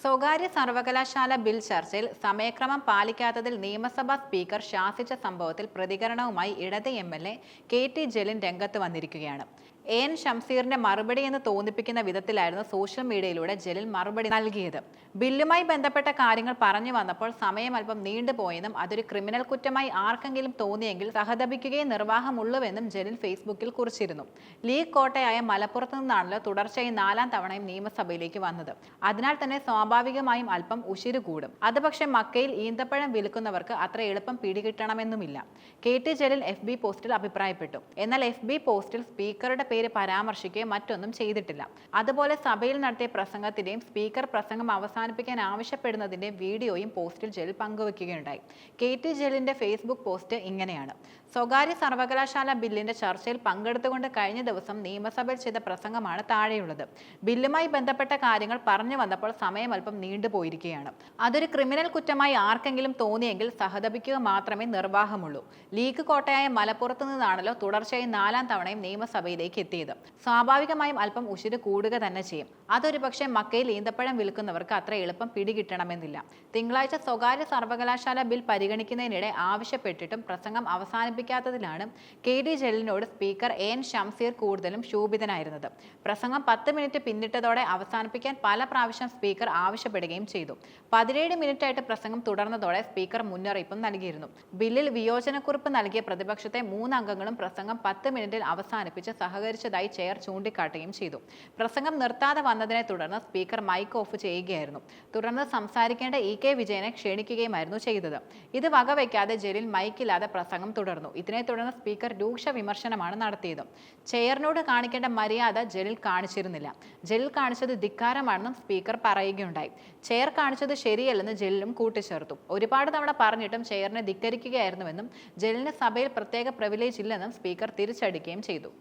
സ്വകാര്യ സർവകലാശാല ബിൽ ചർച്ചയിൽ സമയക്രമം പാലിക്കാത്തതിൽ നിയമസഭാ സ്പീക്കർ ശാസിച്ച സംഭവത്തിൽ പ്രതികരണവുമായി ഇടത് എംഎൽഎ കെ.ടി. ജലീൽ രംഗത്ത് വന്നിരിക്കുകയാണ്. എൻ ഷംസീറിന്റെ മറുപടി എന്ന് തോന്നിപ്പിക്കുന്ന വിധത്തിലായിരുന്നു സോഷ്യൽ മീഡിയയിലൂടെ ജലീൽ മറുപടി നൽകിയത്. ബില്ലുമായി ബന്ധപ്പെട്ട കാര്യങ്ങൾ പറഞ്ഞു വന്നപ്പോൾ സമയം അല്പം നീണ്ടുപോയെന്നും അതൊരു ക്രിമിനൽ കുറ്റമായി ആർക്കെങ്കിലും തോന്നിയെങ്കിൽ സഹതപിക്കുകയേ നിർവാഹമുള്ളൂവെന്നും ജലീൽ ഫേസ്ബുക്കിൽ കുറിച്ചിരുന്നു. ലീഗ് കോട്ടയായ മലപ്പുറത്ത് നിന്നാണല്ലോ തുടർച്ചയായി 4ാം തവണയും നിയമസഭയിലേക്ക് വന്നത്. അതിനാൽ തന്നെ സ്വാഭാവികമായും അല്പം ഉശിരു കൂടും. അത് പക്ഷേ മക്കയിൽ ഈന്തപ്പഴം വിൽക്കുന്നവർക്ക് അത്ര എളുപ്പം പിടികിട്ടണമെന്നുമില്ല. കെ.ടി. ജലീൽ FB പോസ്റ്റിൽ അഭിപ്രായപ്പെട്ടു. എന്നാൽ FB പോസ്റ്റിൽ സ്പീക്കറുടെ പേര് പരാമർശിക്കുകയോ മറ്റൊന്നും ചെയ്തിട്ടില്ല. അതുപോലെ സഭയിൽ നടത്തിയ പ്രസംഗത്തിന്റെയും സ്പീക്കർ പ്രസംഗം അവസാനിപ്പിക്കാൻ ആവശ്യപ്പെടുന്നതിന്റെയും വീഡിയോയും പോസ്റ്റിൽ ജലീൽ പങ്കുവയ്ക്കുകയുണ്ടായി. കെ.ടി. ജലീലിന്റെ ഫേസ്ബുക്ക് പോസ്റ്റ് ഇങ്ങനെയാണ്: സ്വകാര്യ സർവകലാശാല ബില്ലിന്റെ ചർച്ചയിൽ പങ്കെടുത്തുകൊണ്ട് കഴിഞ്ഞ ദിവസം നിയമസഭയിൽ ചെയ്ത പ്രസംഗമാണ് താഴെയുള്ളത്. ബില്ലുമായി ബന്ധപ്പെട്ട കാര്യങ്ങൾ പറഞ്ഞു വന്നപ്പോൾ സമയം അല്പം നീണ്ടുപോയിരിക്കുകയാണ്. അതൊരു ക്രിമിനൽ കുറ്റമായി ആർക്കെങ്കിലും തോന്നിയെങ്കിൽ സഹതപിക്കുക മാത്രമേ നിർവാഹമുള്ളൂ. ലീഗ് കോട്ടയായ മലപ്പുറത്ത് നിന്നാണല്ലോ തുടർച്ചയായി 4ാം തവണയും നിയമസഭയിലേക്ക് എത്തിയത്. സ്വാഭാവികമായും അല്പം ഉശിര് കൂടുക തന്നെ ചെയ്യും. അതൊരു പക്ഷേ മക്കയിൽ ഈന്തപ്പഴം വിൽക്കുന്നവർക്ക് അത്ര എളുപ്പം പിടികിട്ടണമെന്നില്ല. തിങ്കളാഴ്ച സ്വകാര്യ സർവകലാശാല ബിൽ പരിഗണിക്കുന്നതിനിടെ ആവശ്യപ്പെട്ടിട്ടും പ്രസംഗം അവസാനിപ്പിക്കാത്തതിലാണ് കെ.ടി. ജലീലിനോട് സ്പീക്കർ എൻ ഷംസീർ കൂടുതലും ക്ഷോഭിതനായിരുന്നത്. പ്രസംഗം 10 മിനിറ്റ് പിന്നിട്ടതോടെ അവസാനിപ്പിക്കാൻ പല പ്രാവശ്യം സ്പീക്കർ ആവശ്യപ്പെടുകയും ചെയ്തു. 17 മിനിറ്റായിട്ട് പ്രസംഗം തുടർന്നതോടെ സ്പീക്കർ മുന്നറിയിപ്പും നൽകിയിരുന്നു. ബില്ലിൽ വിയോജനക്കുറിപ്പ് നൽകിയ പ്രതിപക്ഷത്തെ 3 അംഗങ്ങളും പ്രസംഗം 10 മിനിറ്റിൽ അവസാനിപ്പിച്ച് സഹകരിച്ചതായി ചെയർ ചൂണ്ടിക്കാട്ടുകയും ചെയ്തു. പ്രസംഗം നിർത്താതെ വന്നതിനെ തുടർന്ന് സ്പീക്കർ മൈക്ക് ഓഫ് ചെയ്യുകയായിരുന്നു. തുടർന്ന് സംസാരിക്കേണ്ട E.K. വിജയനെ ക്ഷണിക്കുകയുമായിരുന്നു ചെയ്തത്. ഇത് വകവയ്ക്കാതെ ജലീൽ മൈക്കില്ലാതെ പ്രസംഗം തുടർന്നു. ഇതിനെ തുടർന്ന് സ്പീക്കർ രൂക്ഷ വിമർശനമാണ് നടത്തിയത്. ചെയറിനോട് കാണിക്കേണ്ട മര്യാദ ജലീൽ കാണിച്ചിരുന്നില്ല. ജലീൽ കാണിച്ചത് ധിക്കാരമാണെന്നും സ്പീക്കർ പറയുകയുണ്ടായി. ചെയർ കാണിച്ചത് ശരിയല്ലെന്ന് ജലീലും കൂട്ടിച്ചേർത്തു. ഒരുപാട് തവണ പറഞ്ഞിട്ടും ചെയറിനെ ധിക്കരിക്കുകയായിരുന്നുവെന്നും ജലീലിന് സഭയിൽ പ്രത്യേക പ്രിവിലേജ് ഇല്ലെന്നും സ്പീക്കർ തിരിച്ചടിക്കുകയും ചെയ്തു.